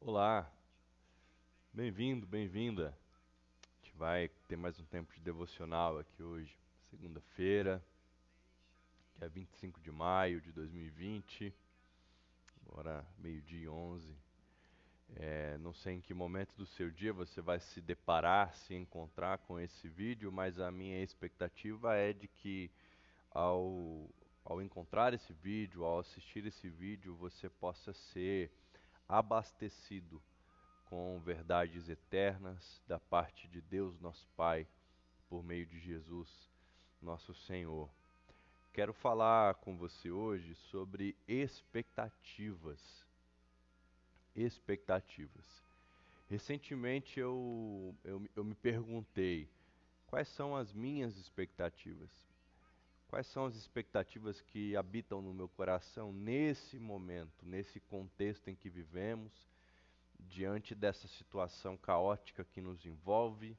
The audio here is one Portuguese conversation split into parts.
Olá, bem-vindo, bem-vinda. A gente vai ter mais um tempo de devocional aqui hoje, segunda-feira, dia 25 de maio de 2020, agora meio-dia e 11. Não sei em que momento do seu dia você vai se deparar, se encontrar com esse vídeo, mas a minha expectativa é de que ao, ao encontrar esse vídeo, ao assistir esse vídeo, você possa ser abastecido com verdades eternas da parte de Deus, nosso Pai, por meio de Jesus, nosso Senhor. Quero falar com você hoje sobre expectativas. Expectativas. Recentemente eu me perguntei quais são as minhas expectativas. Quais são as expectativas que habitam no meu coração nesse momento, nesse contexto em que vivemos, diante dessa situação caótica que nos envolve,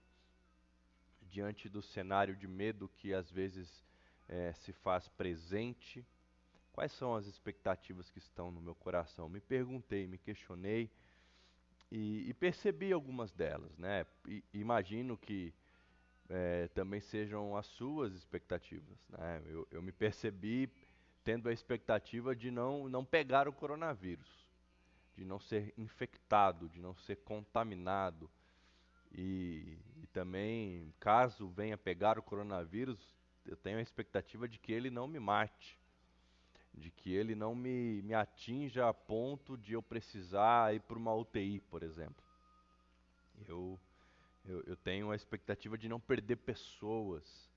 diante do cenário de medo que às vezes se faz presente? Quais são as expectativas que estão no meu coração? Me perguntei, me questionei e percebi algumas delas, né? Imagino que também sejam as suas expectativas, né? Eu me percebi tendo a expectativa de não pegar o coronavírus, de não ser infectado, de não ser contaminado. E também, caso venha pegar o coronavírus, eu tenho a expectativa de que ele não me mate, de que ele não me atinja a ponto de eu precisar ir para uma UTI, por exemplo. Eu, eu tenho a expectativa de não perder pessoas.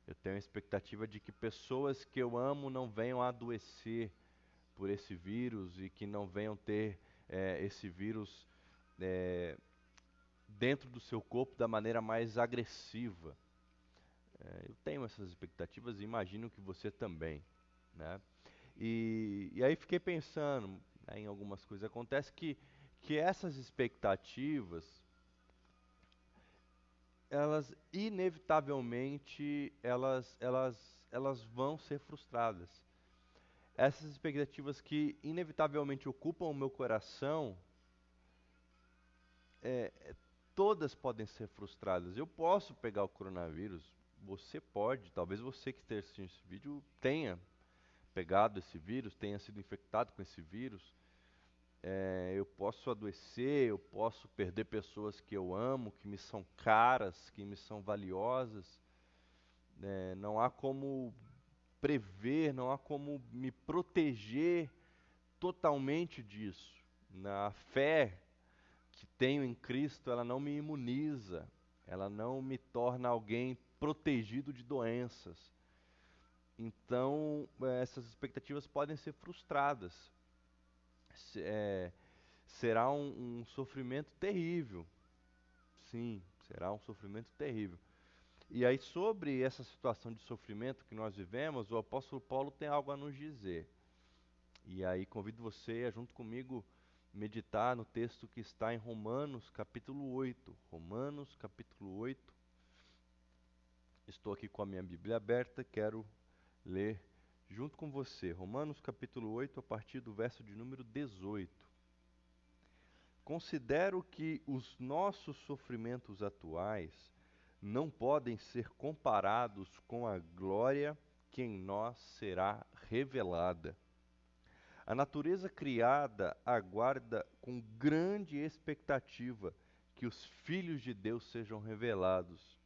Eu tenho a expectativa de que pessoas que eu amo não venham a adoecer por esse vírus e que não venham ter esse vírus eh, dentro do seu corpo da maneira mais agressiva. Eu tenho essas expectativas e imagino que você também, né? E aí fiquei pensando, né, em algumas coisas. Acontece que essas expectativas, elas inevitavelmente, elas vão ser frustradas. Essas expectativas que inevitavelmente ocupam o meu coração, todas podem ser frustradas. Eu posso pegar o coronavírus, você pode, talvez você que esteja assistindo esse vídeo tenha pegado esse vírus, tenha sido infectado com esse vírus. Eu posso adoecer, eu posso perder pessoas que eu amo, que me são caras, que me são valiosas. Não há como prever, não há como me proteger totalmente disso. Na fé que tenho em Cristo, ela não me imuniza, ela não me torna alguém protegido de doenças. Então, essas expectativas podem ser frustradas. Se- é, Será um sofrimento terrível. Sim, será um sofrimento terrível. E aí, sobre essa situação de sofrimento que nós vivemos, o apóstolo Paulo tem algo a nos dizer. E aí, convido você a, junto comigo, meditar no texto que está em Romanos, capítulo 8. Romanos, capítulo 8. Estou aqui com a minha Bíblia aberta, quero ler junto com você. Romanos, capítulo 8, a partir do verso de número 18. Considero que os nossos sofrimentos atuais não podem ser comparados com a glória que em nós será revelada. A natureza criada aguarda com grande expectativa que os filhos de Deus sejam revelados,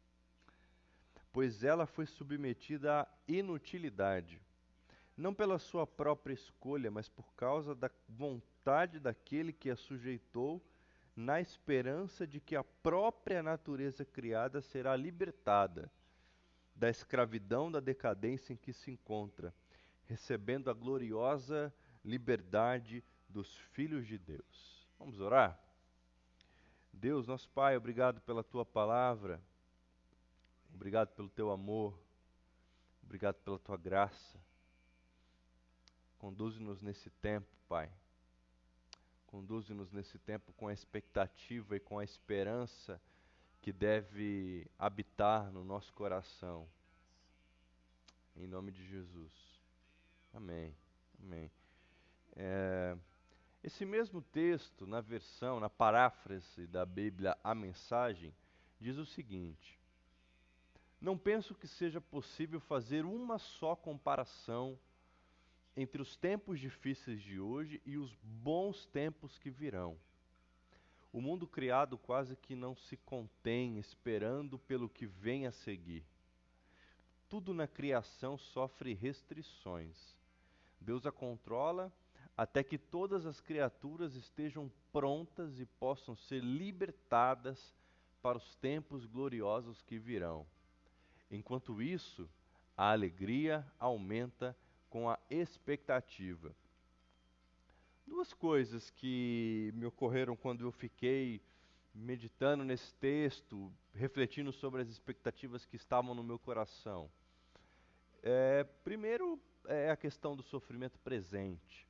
pois ela foi submetida à inutilidade, não pela sua própria escolha, mas por causa da vontade daquele que a sujeitou, na esperança de que a própria natureza criada será libertada da escravidão da decadência em que se encontra, recebendo a gloriosa liberdade dos filhos de Deus. Vamos orar? Deus, nosso Pai, obrigado pela tua palavra, obrigado pelo teu amor, obrigado pela tua graça. Conduze-nos nesse tempo, Pai. Conduze-nos nesse tempo com a expectativa e com a esperança que deve habitar no nosso coração. Em nome de Jesus. Amém. Amém. É, Esse mesmo texto, na paráfrase da Bíblia, a mensagem, diz o seguinte: não penso que seja possível fazer uma só comparação entre os tempos difíceis de hoje e os bons tempos que virão. O mundo criado quase que não se contém, esperando pelo que vem a seguir. Tudo na criação sofre restrições. Deus a controla até que todas as criaturas estejam prontas e possam ser libertadas para os tempos gloriosos que virão. Enquanto isso, a alegria aumenta com a expectativa. Duas coisas que me ocorreram quando eu fiquei meditando nesse texto, refletindo sobre as expectativas que estavam no meu coração. Primeiro é a questão do sofrimento presente.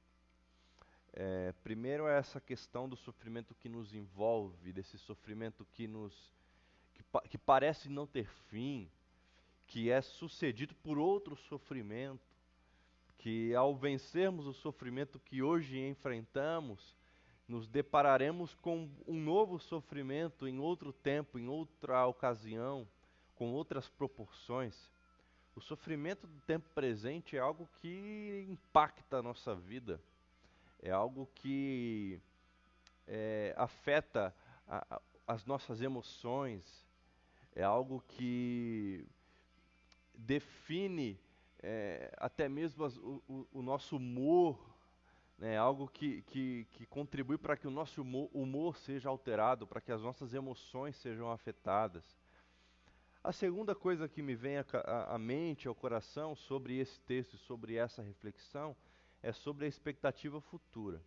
Primeiro é essa questão do sofrimento que nos envolve, desse sofrimento que parece não ter fim, que é sucedido por outro sofrimento, que ao vencermos o sofrimento que hoje enfrentamos, nos depararemos com um novo sofrimento em outro tempo, em outra ocasião, com outras proporções. O sofrimento do tempo presente é algo que impacta a nossa vida, é algo que afeta as nossas emoções, é algo que define até mesmo o nosso humor, né? Algo que contribui para que o nosso humor seja alterado, para que as nossas emoções sejam afetadas. A segunda coisa que me vem à mente, ao coração, sobre esse texto e sobre essa reflexão, é sobre a expectativa futura.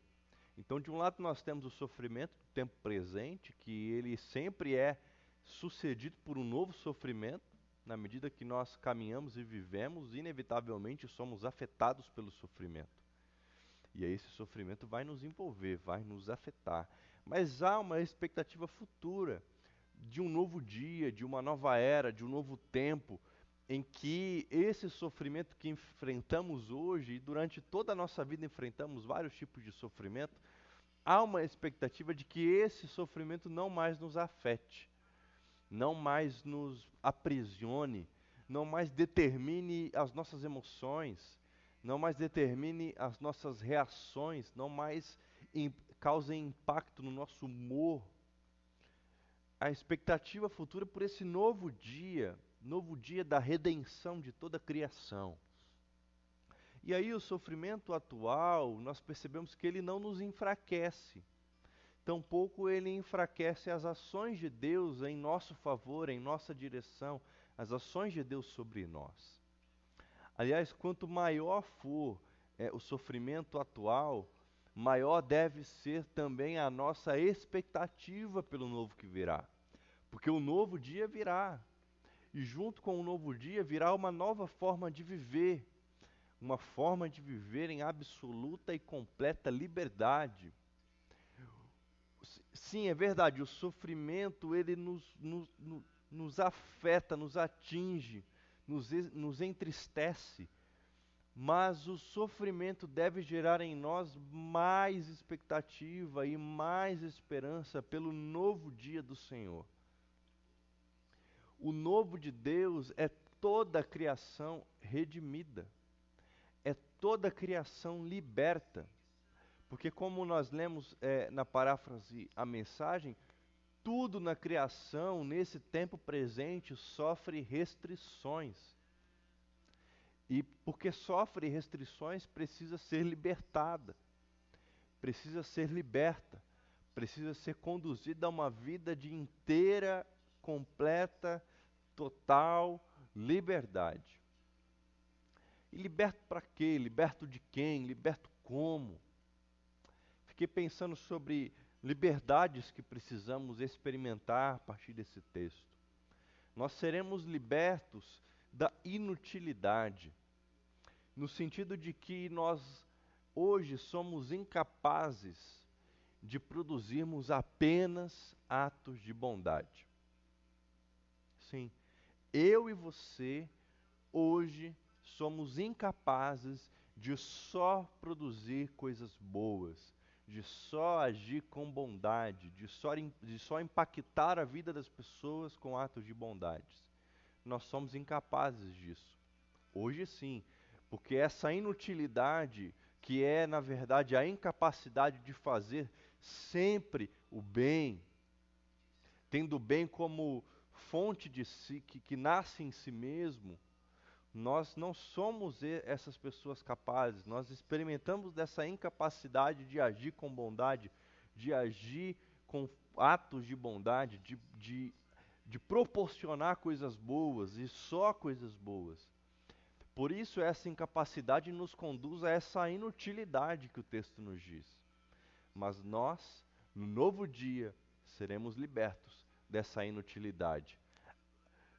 Então, de um lado, nós temos o sofrimento do tempo presente, que ele sempre é sucedido por um novo sofrimento. Na medida que nós caminhamos e vivemos, inevitavelmente somos afetados pelo sofrimento. E aí esse sofrimento vai nos envolver, vai nos afetar. Mas há uma expectativa futura de um novo dia, de uma nova era, de um novo tempo, em que esse sofrimento que enfrentamos hoje, e durante toda a nossa vida enfrentamos vários tipos de sofrimento, há uma expectativa de que esse sofrimento não mais nos afete, não mais nos aprisione, não mais determine as nossas emoções, não mais determine as nossas reações, não mais cause impacto no nosso humor. A expectativa futura por esse novo dia da redenção de toda a criação. E aí o sofrimento atual, nós percebemos que ele não nos enfraquece. Tampouco ele enfraquece as ações de Deus em nosso favor, em nossa direção, as ações de Deus sobre nós. Aliás, quanto maior for o sofrimento atual, maior deve ser também a nossa expectativa pelo novo que virá. Porque o novo dia virá. E junto com o novo dia virá uma nova forma de viver. Uma forma de viver em absoluta e completa liberdade. Sim, é verdade, o sofrimento ele nos afeta, nos atinge, nos entristece, mas o sofrimento deve gerar em nós mais expectativa e mais esperança pelo novo dia do Senhor. O novo de Deus é toda a criação redimida, é toda a criação liberta. Porque como nós lemos na paráfrase a mensagem, tudo na criação, nesse tempo presente, sofre restrições. E porque sofre restrições, precisa ser libertada, precisa ser liberta, precisa ser conduzida a uma vida de inteira, completa, total liberdade. E liberto para quê? Liberto de quem? Liberto como? Fiquei pensando sobre liberdades que precisamos experimentar a partir desse texto. Nós seremos libertos da inutilidade, no sentido de que nós hoje somos incapazes de produzirmos apenas atos de bondade. Sim, eu e você hoje somos incapazes de só produzir coisas boas, de só agir com bondade, de só impactar a vida das pessoas com atos de bondade. Nós somos incapazes disso. Hoje sim, porque essa inutilidade, que é na verdade a incapacidade de fazer sempre o bem, tendo o bem como fonte de si, que nasce em si mesmo, nós não somos essas pessoas capazes. Nós experimentamos dessa incapacidade de agir com bondade, de agir com atos de bondade, de proporcionar coisas boas e só coisas boas. Por isso, essa incapacidade nos conduz a essa inutilidade que o texto nos diz. Mas nós, no novo dia, seremos libertos dessa inutilidade.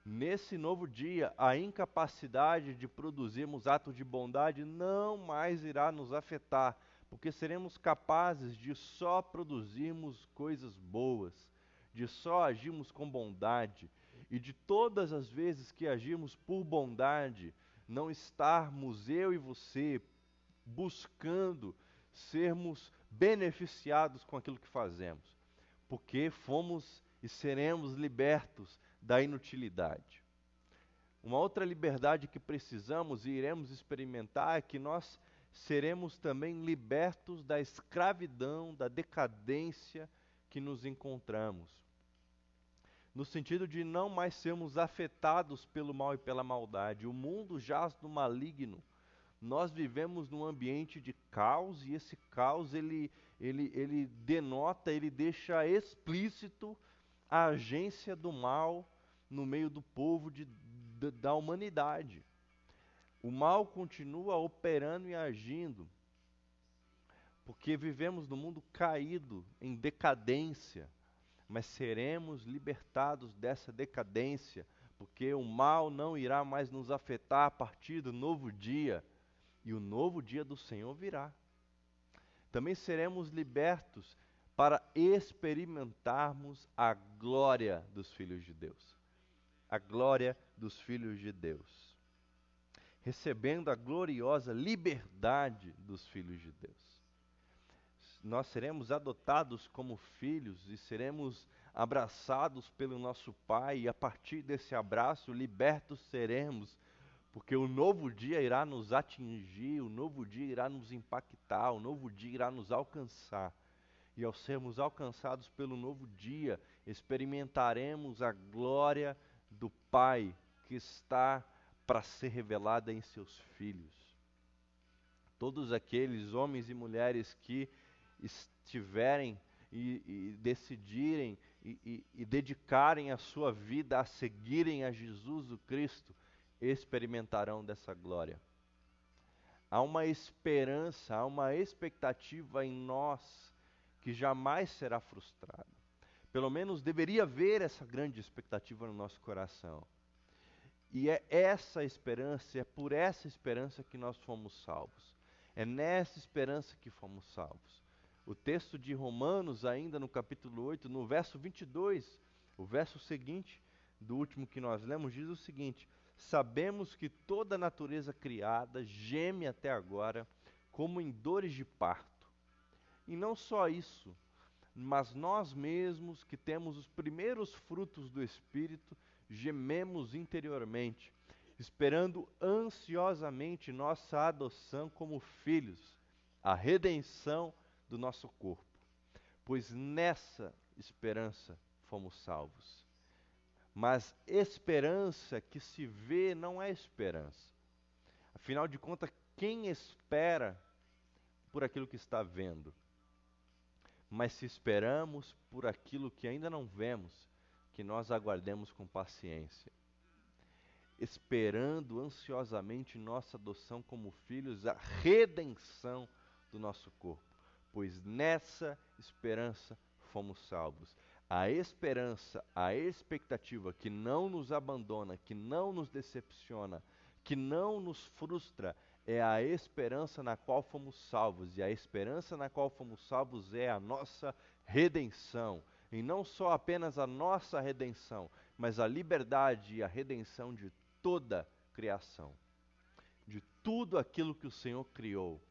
Nesse novo dia, a incapacidade de produzirmos atos de bondade não mais irá nos afetar, porque seremos capazes de só produzirmos coisas boas, de só agirmos com bondade, e de todas as vezes que agirmos por bondade, não estarmos eu e você buscando sermos beneficiados com aquilo que fazemos, porque fomos e seremos libertos da inutilidade. Uma outra liberdade que precisamos e iremos experimentar é que nós seremos também libertos da escravidão, da decadência que nos encontramos. No sentido de não mais sermos afetados pelo mal e pela maldade. O mundo jaz no maligno. Nós vivemos num ambiente de caos, e esse caos ele denota, ele deixa explícito a agência do mal no meio do povo da humanidade. O mal continua operando e agindo, porque vivemos num mundo caído, em decadência, mas seremos libertados dessa decadência, porque o mal não irá mais nos afetar a partir do novo dia, e o novo dia do Senhor virá. Também seremos libertos para experimentarmos a glória dos filhos de Deus. A glória dos filhos de Deus. Recebendo a gloriosa liberdade dos filhos de Deus. Nós seremos adotados como filhos e seremos abraçados pelo nosso Pai, e a partir desse abraço, libertos seremos, porque o novo dia irá nos atingir, o novo dia irá nos impactar, o novo dia irá nos alcançar. E ao sermos alcançados pelo novo dia, experimentaremos a glória do Pai que está para ser revelada em seus filhos. Todos aqueles homens e mulheres que estiverem e decidirem e dedicarem a sua vida a seguirem a Jesus o Cristo, experimentarão dessa glória. Há uma esperança, há uma expectativa em nós que jamais será frustrada. Pelo menos deveria haver essa grande expectativa no nosso coração. E é essa esperança, é por essa esperança que nós fomos salvos. É nessa esperança que fomos salvos. O texto de Romanos, ainda no capítulo 8, no verso 22, o verso seguinte do último que nós lemos, diz o seguinte: sabemos que toda a natureza criada geme até agora, como em dores de parto. E não só isso, mas nós mesmos, que temos os primeiros frutos do Espírito, gememos interiormente, esperando ansiosamente nossa adoção como filhos, a redenção do nosso corpo. Pois nessa esperança fomos salvos. Mas esperança que se vê não é esperança. Afinal de contas, quem espera por aquilo que está vendo? Mas se esperamos por aquilo que ainda não vemos, que nós aguardemos com paciência, esperando ansiosamente nossa adoção como filhos, a redenção do nosso corpo, pois nessa esperança fomos salvos. A esperança, a expectativa que não nos abandona, que não nos decepciona, que não nos frustra, é a esperança na qual fomos salvos. E a esperança na qual fomos salvos é a nossa redenção. E não só apenas a nossa redenção, mas a liberdade e a redenção de toda criação. De tudo aquilo que o Senhor criou.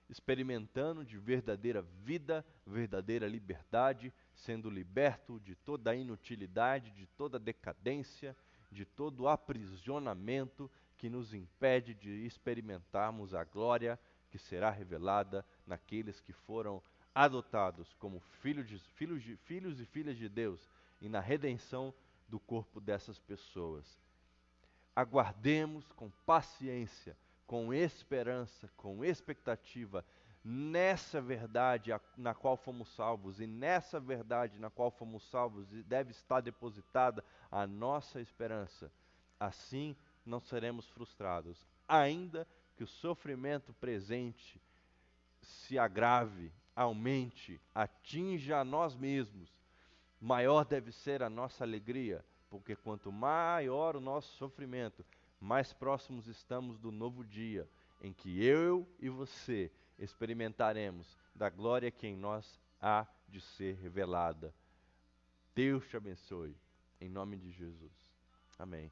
experimentando de verdadeira vida, verdadeira liberdade, sendo liberto de toda a inutilidade, de toda a decadência, de todo o aprisionamento que nos impede de experimentarmos a glória que será revelada naqueles que foram adotados como filhos e filhas de Deus e na redenção do corpo dessas pessoas. Aguardemos com paciência, com esperança, com expectativa, nessa verdade na qual fomos salvos, e nessa verdade na qual fomos salvos deve estar depositada a nossa esperança. Assim não seremos frustrados, ainda que o sofrimento presente se agrave, aumente, atinja a nós mesmos. Maior deve ser a nossa alegria, porque quanto maior o nosso sofrimento, mais próximos estamos do novo dia, em que eu e você experimentaremos da glória que em nós há de ser revelada. Deus te abençoe, em nome de Jesus. Amém.